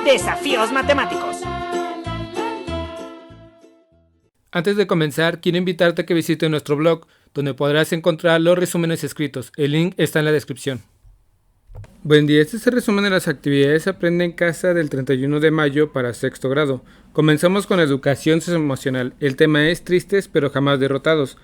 Desafíos matemáticos. Antes de comenzar, quiero invitarte a que visites nuestro blog, donde podrás encontrar los resúmenes escritos. El link está en la descripción. Buen día, este es el resumen de las actividades Aprende en Casa del 31 de mayo para sexto grado. Comenzamos con educación socioemocional. El tema es tristes pero jamás derrotados.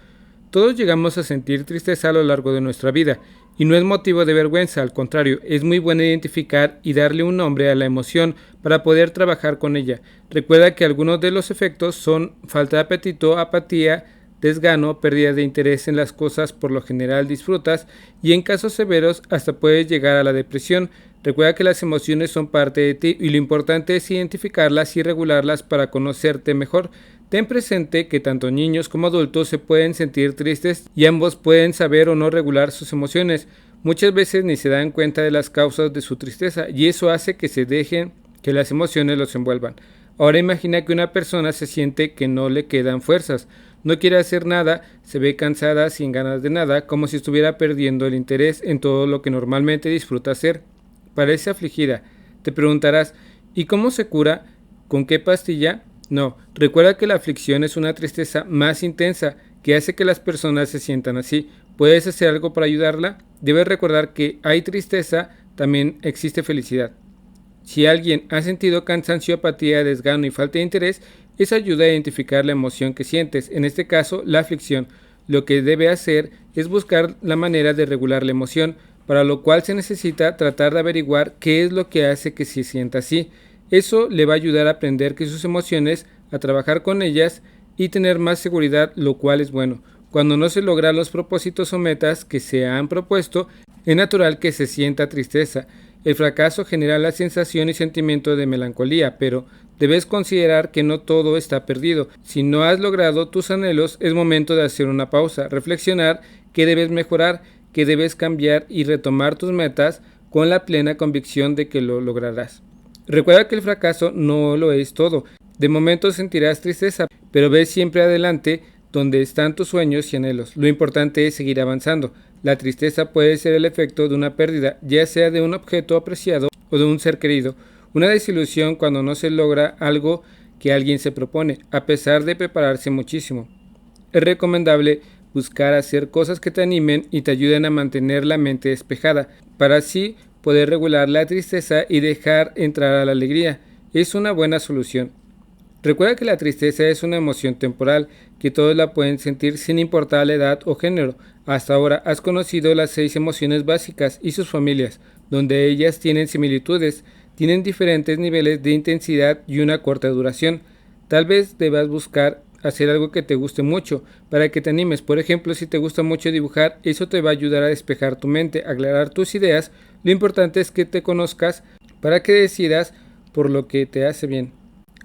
Todos llegamos a sentir tristeza a lo largo de nuestra vida, y no es motivo de vergüenza, al contrario, es muy bueno identificar y darle un nombre a la emoción para poder trabajar con ella. Recuerda que algunos de los efectos son falta de apetito, apatía, desgano, pérdida de interés en las cosas por lo general disfrutas, y en casos severos hasta puedes llegar a la depresión. Recuerda que las emociones son parte de ti y lo importante es identificarlas y regularlas para conocerte mejor. Ten presente que tanto niños como adultos se pueden sentir tristes y ambos pueden saber o no regular sus emociones. Muchas veces ni se dan cuenta de las causas de su tristeza y eso hace que se dejen que las emociones los envuelvan. Ahora imagina que una persona se siente que no le quedan fuerzas, no quiere hacer nada, se ve cansada, sin ganas de nada, como si estuviera perdiendo el interés en todo lo que normalmente disfruta hacer. Parece afligida. Te preguntarás, ¿y cómo se cura? ¿Con qué pastilla? No, recuerda que la aflicción es una tristeza más intensa que hace que las personas se sientan así. ¿Puedes hacer algo para ayudarla? Debes recordar que hay tristeza, también existe felicidad. Si alguien ha sentido cansancio, apatía, desgano y falta de interés, eso ayuda a identificar la emoción que sientes, en este caso la aflicción. Lo que debe hacer es buscar la manera de regular la emoción, para lo cual se necesita tratar de averiguar qué es lo que hace que se sienta así. Eso le va a ayudar a aprender que sus emociones, a trabajar con ellas y tener más seguridad, lo cual es bueno. Cuando no se logran los propósitos o metas que se han propuesto, es natural que se sienta tristeza. El fracaso genera la sensación y sentimiento de melancolía, pero debes considerar que no todo está perdido. Si no has logrado tus anhelos, es momento de hacer una pausa, reflexionar qué debes mejorar, qué debes cambiar y retomar tus metas con la plena convicción de que lo lograrás. Recuerda que el fracaso no lo es todo. De momento sentirás tristeza, pero ves siempre adelante donde están tus sueños y anhelos. Lo importante es seguir avanzando. La tristeza puede ser el efecto de una pérdida, ya sea de un objeto apreciado o de un ser querido. Una desilusión cuando no se logra algo que alguien se propone, a pesar de prepararse muchísimo. Es recomendable buscar hacer cosas que te animen y te ayuden a mantener la mente despejada, para así poder regular la tristeza y dejar entrar a la alegría. Es una buena solución. Recuerda que la tristeza es una emoción temporal, que todos la pueden sentir sin importar la edad o género. Hasta ahora has conocido las 6 emociones básicas y sus familias, donde ellas tienen similitudes, tienen diferentes niveles de intensidad y una corta duración. Tal vez debas buscar hacer algo que te guste mucho, para que te animes. Por ejemplo, si te gusta mucho dibujar, eso te va a ayudar a despejar tu mente, a aclarar tus ideas. Lo importante es que te conozcas para que decidas por lo que te hace bien.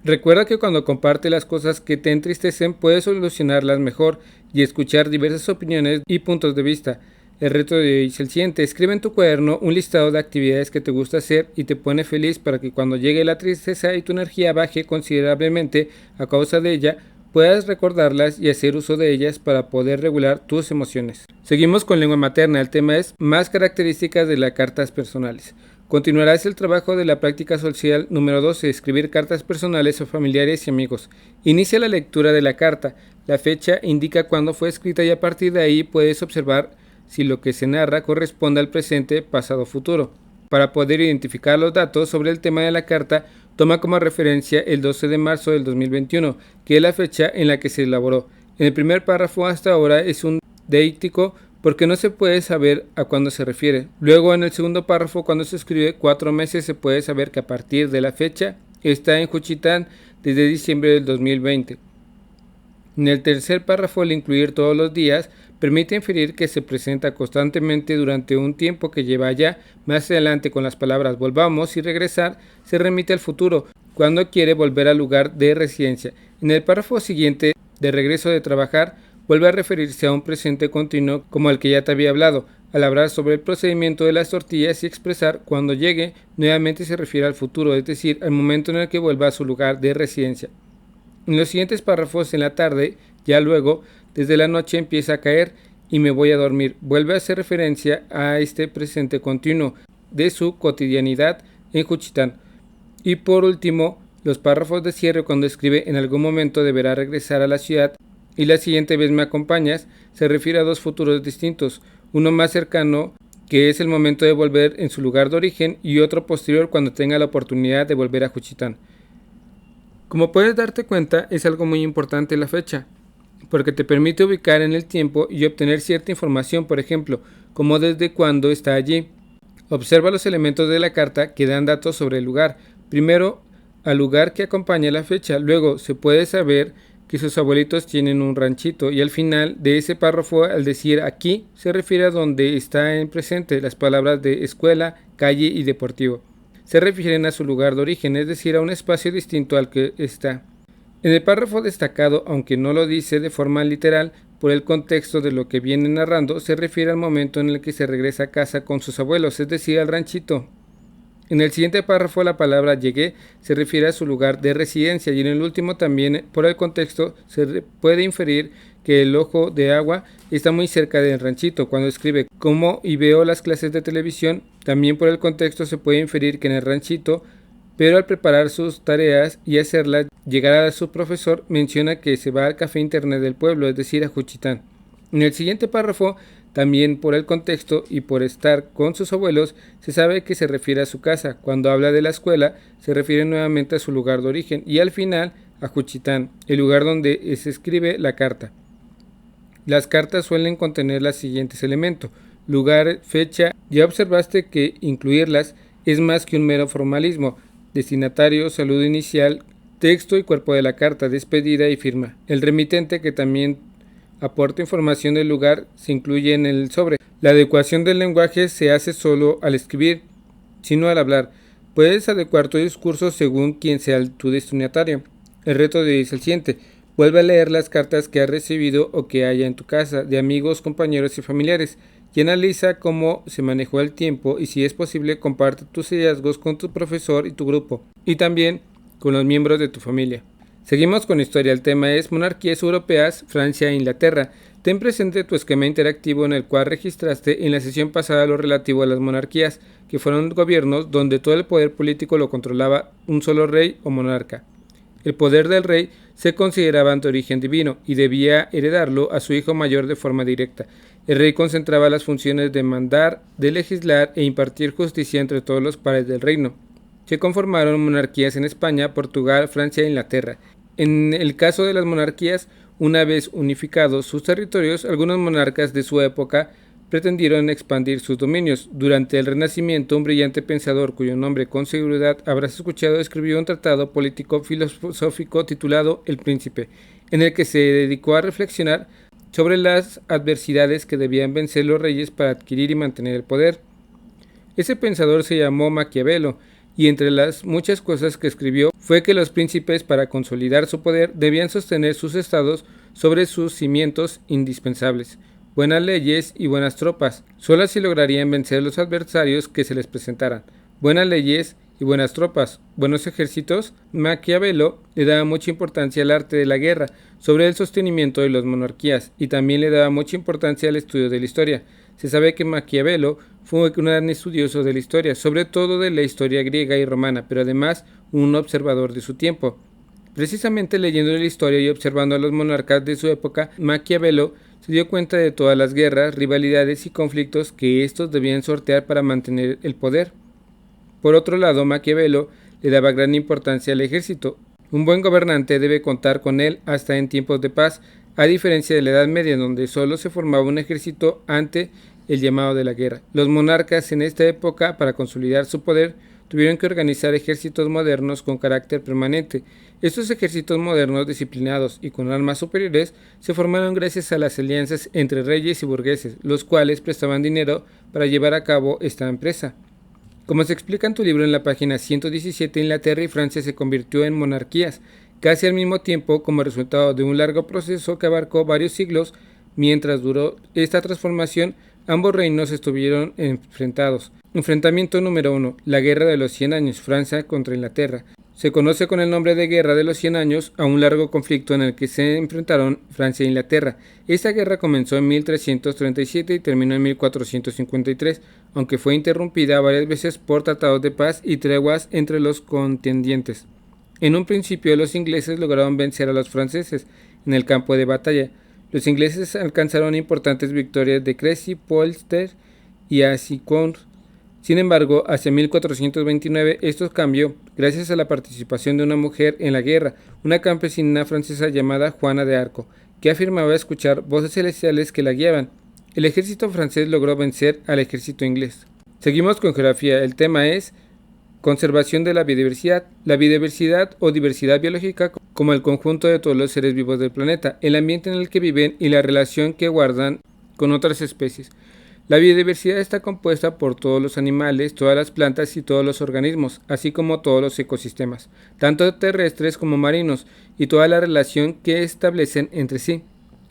Recuerda que cuando compartes las cosas que te entristecen, puedes solucionarlas mejor y escuchar diversas opiniones y puntos de vista. El reto de hoy es el siguiente: escribe en tu cuaderno un listado de actividades que te gusta hacer y te pone feliz, para que cuando llegue la tristeza y tu energía baje considerablemente a causa de ella, puedas recordarlas y hacer uso de ellas para poder regular tus emociones. Seguimos con lengua materna. El tema es más características de las cartas personales. Continuarás el trabajo de la práctica social número 12, escribir cartas personales a familiares y amigos. Inicia la lectura de la carta. La fecha indica cuándo fue escrita y a partir de ahí puedes observar si lo que se narra corresponde al presente, pasado o futuro. Para poder identificar los datos sobre el tema de la carta, toma como referencia el 12 de marzo del 2021, que es la fecha en la que se elaboró. En el primer párrafo hasta ahora es un deíctico porque no se puede saber a cuándo se refiere. Luego en el segundo párrafo, cuando se escribe 4 meses, se puede saber que a partir de la fecha está en Juchitán desde diciembre del 2020. En el tercer párrafo, al incluir todos los días, permite inferir que se presenta constantemente durante un tiempo que lleva allá. Más adelante, con las palabras volvamos y regresar, se remite al futuro, cuando quiere volver al lugar de residencia. En el párrafo siguiente, de regreso de trabajar, vuelve a referirse a un presente continuo como el que ya te había hablado. Al hablar sobre el procedimiento de las tortillas y expresar cuando llegue, nuevamente se refiere al futuro, es decir, al momento en el que vuelva a su lugar de residencia. En los siguientes párrafos, en la tarde, ya luego, desde la noche empieza a caer y me voy a dormir. Vuelve a hacer referencia a este presente continuo de su cotidianidad en Juchitán. Y por último, los párrafos de cierre cuando escribe en algún momento deberá regresar a la ciudad y la siguiente vez me acompañas, se refiere a dos futuros distintos, uno más cercano que es el momento de volver en su lugar de origen y otro posterior cuando tenga la oportunidad de volver a Juchitán. Como puedes darte cuenta, es algo muy importante la fecha, porque te permite ubicar en el tiempo y obtener cierta información, por ejemplo, como desde cuándo está allí. Observa los elementos de la carta que dan datos sobre el lugar. Primero, al lugar que acompaña la fecha. Luego, se puede saber que sus abuelitos tienen un ranchito y al final de ese párrafo, al decir aquí, se refiere a donde está en presente las palabras de escuela, calle y deportivo. Se refieren a su lugar de origen, es decir, a un espacio distinto al que está. En el párrafo destacado, aunque no lo dice de forma literal, por el contexto de lo que viene narrando, se refiere al momento en el que se regresa a casa con sus abuelos, es decir, al ranchito. En el siguiente párrafo la palabra llegué se refiere a su lugar de residencia y en el último también por el contexto se puede inferir que el ojo de agua está muy cerca del ranchito. Cuando escribe como y veo las clases de televisión, también por el contexto se puede inferir que en el ranchito, pero al preparar sus tareas y hacerlas llegar a su profesor menciona que se va al café internet del pueblo, es decir, a Juchitán. En el siguiente párrafo, también por el contexto y por estar con sus abuelos, se sabe que se refiere a su casa. Cuando habla de la escuela, se refiere nuevamente a su lugar de origen y al final a Juchitán, el lugar donde se escribe la carta. Las cartas suelen contener los siguientes elementos: lugar, fecha. Ya observaste que incluirlas es más que un mero formalismo: destinatario, saludo inicial, texto y cuerpo de la carta, despedida y firma. El remitente, que también aporta información del lugar, se incluye en el sobre. La adecuación del lenguaje se hace solo al escribir, sino al hablar. Puedes adecuar tu discurso según quien sea tu destinatario. El reto de hoy es el siguiente: vuelve a leer las cartas que has recibido o que haya en tu casa, de amigos, compañeros y familiares, y analiza cómo se manejó el tiempo y si es posible comparte tus hallazgos con tu profesor y tu grupo, y también con los miembros de tu familia. Seguimos con historia. El tema es monarquías europeas, Francia e Inglaterra. Ten presente tu esquema interactivo en el cual registraste en la sesión pasada lo relativo a las monarquías, que fueron gobiernos donde todo el poder político lo controlaba un solo rey o monarca. El poder del rey se consideraba de origen divino y debía heredarlo a su hijo mayor de forma directa. El rey concentraba las funciones de mandar, de legislar e impartir justicia entre todos los pares del reino. Se conformaron monarquías en España, Portugal, Francia e Inglaterra. En el caso de las monarquías, una vez unificados sus territorios, algunos monarcas de su época pretendieron expandir sus dominios. Durante el Renacimiento, un brillante pensador, cuyo nombre con seguridad habrás escuchado, escribió un tratado político filosófico titulado El Príncipe, en el que se dedicó a reflexionar sobre las adversidades que debían vencer los reyes para adquirir y mantener el poder. Ese pensador se llamó Maquiavelo, y entre las muchas cosas que escribió fue que los príncipes, para consolidar su poder, debían sostener sus estados sobre sus cimientos indispensables: buenas leyes y buenas tropas. Solo así lograrían vencer a los adversarios que se les presentaran. Buenas leyes y buenas tropas, buenos ejércitos. Maquiavelo le daba mucha importancia al arte de la guerra sobre el sostenimiento de las monarquías y también le daba mucha importancia al estudio de la historia. Se sabe que Maquiavelo fue un gran estudioso de la historia, sobre todo de la historia griega y romana, pero además un observador de su tiempo. Precisamente leyendo la historia y observando a los monarcas de su época, Maquiavelo se dio cuenta de todas las guerras, rivalidades y conflictos que estos debían sortear para mantener el poder. Por otro lado, Maquiavelo le daba gran importancia al ejército. Un buen gobernante debe contar con él hasta en tiempos de paz, a diferencia de la Edad Media, donde solo se formaba un ejército ante el llamado de la guerra. Los monarcas en esta época, para consolidar su poder, tuvieron que organizar ejércitos modernos con carácter permanente. Estos ejércitos modernos, disciplinados y con armas superiores, se formaron gracias a las alianzas entre reyes y burgueses, los cuales prestaban dinero para llevar a cabo esta empresa. Como se explica en tu libro en la página 117, Inglaterra y Francia se convirtió en monarquías casi al mismo tiempo como resultado de un largo proceso que abarcó varios siglos. Mientras duró esta transformación, ambos reinos estuvieron enfrentados. Enfrentamiento número 1: la Guerra de los 100 años, Francia contra Inglaterra. Se conoce con el nombre de Guerra de los 100 años a un largo conflicto en el que se enfrentaron Francia e Inglaterra. Esta guerra comenzó en 1337 y terminó en 1453, aunque fue interrumpida varias veces por tratados de paz y treguas entre los contendientes. En un principio los ingleses lograron vencer a los franceses en el campo de batalla. Los ingleses alcanzaron importantes victorias de Crécy, Polster y Azincourt. Sin embargo, hacia 1429 esto cambió, gracias a la participación de una mujer en la guerra, una campesina francesa llamada Juana de Arco, que afirmaba escuchar voces celestiales que la guiaban. El ejército francés logró vencer al ejército inglés. Seguimos con geografía. El tema es conservación de la biodiversidad. La biodiversidad o diversidad biológica como el conjunto de todos los seres vivos del planeta, el ambiente en el que viven y la relación que guardan con otras especies. La biodiversidad está compuesta por todos los animales, todas las plantas y todos los organismos, así como todos los ecosistemas, tanto terrestres como marinos, y toda la relación que establecen entre sí.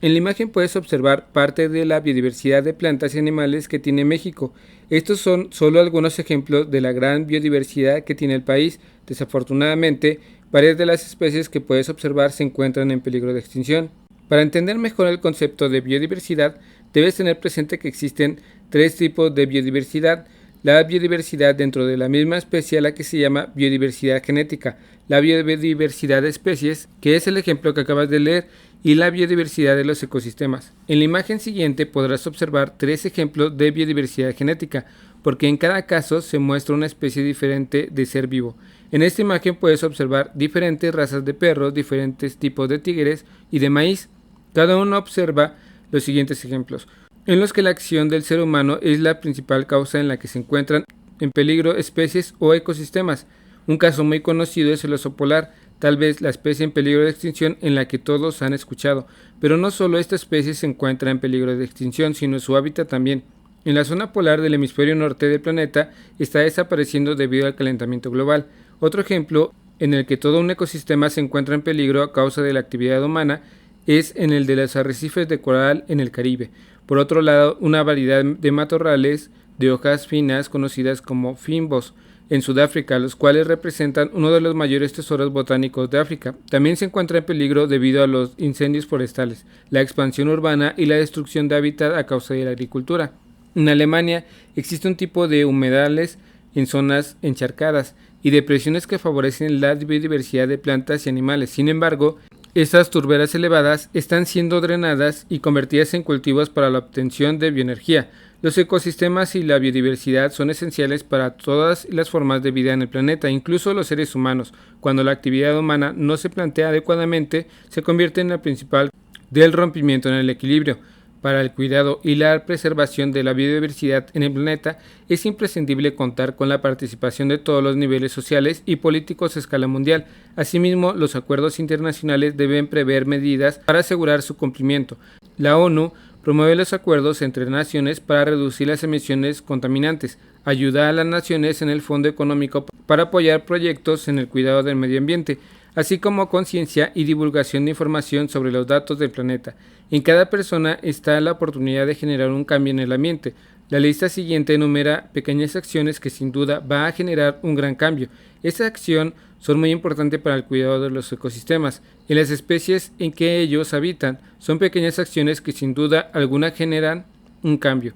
En la imagen puedes observar parte de la biodiversidad de plantas y animales que tiene México. Estos son solo algunos ejemplos de la gran biodiversidad que tiene el país. Desafortunadamente, varias de las especies que puedes observar se encuentran en peligro de extinción. Para entender mejor el concepto de biodiversidad, debes tener presente que existen tres tipos de biodiversidad. La biodiversidad dentro de la misma especie a la que se llama biodiversidad genética, la biodiversidad de especies, que es el ejemplo que acabas de leer, y la biodiversidad de los ecosistemas. En la imagen siguiente podrás observar tres ejemplos de biodiversidad genética, porque en cada caso se muestra una especie diferente de ser vivo. En esta imagen puedes observar diferentes razas de perros, diferentes tipos de tigres y de maíz. Cada uno observa los siguientes ejemplos, en los que la acción del ser humano es la principal causa en la que se encuentran en peligro especies o ecosistemas. Un caso muy conocido es el oso polar, tal vez la especie en peligro de extinción en la que todos han escuchado, pero no solo esta especie se encuentra en peligro de extinción, sino su hábitat también. En la zona polar del hemisferio norte del planeta está desapareciendo debido al calentamiento global. Otro ejemplo en el que todo un ecosistema se encuentra en peligro a causa de la actividad humana es en el de los arrecifes de coral en el Caribe. Por otro lado, una variedad de matorrales de hojas finas conocidas como fynbos en Sudáfrica, los cuales representan uno de los mayores tesoros botánicos de África, también se encuentra en peligro debido a los incendios forestales, la expansión urbana y la destrucción de hábitat a causa de la agricultura. En Alemania existe un tipo de humedales en zonas encharcadas y depresiones que favorecen la biodiversidad de plantas y animales. Sin embargo, estas turberas elevadas están siendo drenadas y convertidas en cultivos para la obtención de bioenergía. Los ecosistemas y la biodiversidad son esenciales para todas las formas de vida en el planeta, incluso los seres humanos. Cuando la actividad humana no se plantea adecuadamente, se convierte en la principal del rompimiento en el equilibrio. Para el cuidado y la preservación de la biodiversidad en el planeta, es imprescindible contar con la participación de todos los niveles sociales y políticos a escala mundial. Asimismo, los acuerdos internacionales deben prever medidas para asegurar su cumplimiento. La ONU promueve los acuerdos entre naciones para reducir las emisiones contaminantes, ayuda a las naciones en el Fondo Económico para apoyar proyectos en el cuidado del medio ambiente, así como conciencia y divulgación de información sobre los datos del planeta. En cada persona está la oportunidad de generar un cambio en el ambiente. La lista siguiente enumera pequeñas acciones que sin duda va a generar un gran cambio. Estas acciones son muy importantes para el cuidado de los ecosistemas y las especies en que ellos habitan. Son pequeñas acciones que sin duda alguna generan un cambio.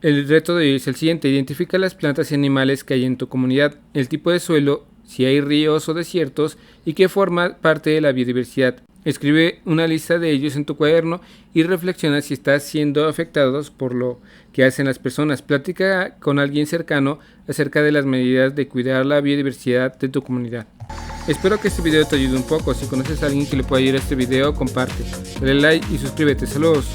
El reto de hoy es el siguiente: identifica las plantas y animales que hay en tu comunidad, el tipo de suelo, si hay ríos o desiertos y que forma parte de la biodiversidad. Escribe una lista de ellos en tu cuaderno y reflexiona si estás siendo afectados por lo que hacen las personas. Platica con alguien cercano acerca de las medidas de cuidar la biodiversidad de tu comunidad. Espero que este video te ayude un poco. Si conoces a alguien que le pueda ayudar a este video, comparte, dale like y suscríbete. Saludos.